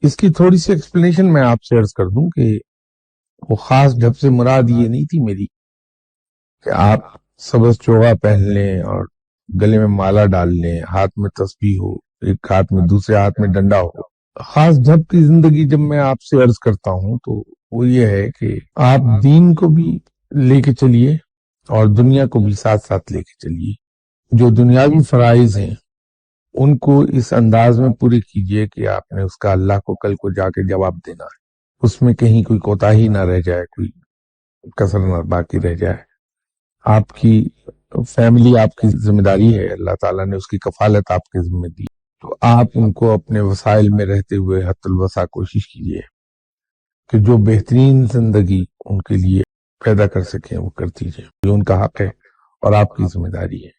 इसकी थोड़ी सी एक्सप्लेनेशन मैं आपसे अर्ज कर दूं कि वो खास ढब से मुराद ये नहीं थी मेरी कि आप सबज चोगा पहन लें और गले में माला डाल लें, हाथ में तस्बीह हो, एक हाथ में दूसरे हाथ में डंडा हो। खास ढब की जिंदगी जब मैं आपसे अर्ज करता हूं तो वो ये है कि आप दीन को भी लेके चलिए और दुनिया को भी साथ साथ लेके चलिए। जो दुनियावी फराइज हैं उनको इस अंदाज में पूरे कीजिए कि आपने उसका अल्लाह को कल को जाके जवाब देना है, उसमें कहीं कोई कोताही ना रह जाए, कोई कसर ना बाकी रह जाए। आपकी फैमिली आपकी जिम्मेदारी है, अल्लाह ताला ने उसकी कफालत आपके जिम्मे दी, तो आप उनको अपने वसाइल में रहते हुए हत्तुल वसा कोशिश कीजिए कि जो बेहतरीन जिंदगी उनके लिए पैदा कर सकें वो कर दीजिए। ये उनका हक है और आपकी जिम्मेदारी है।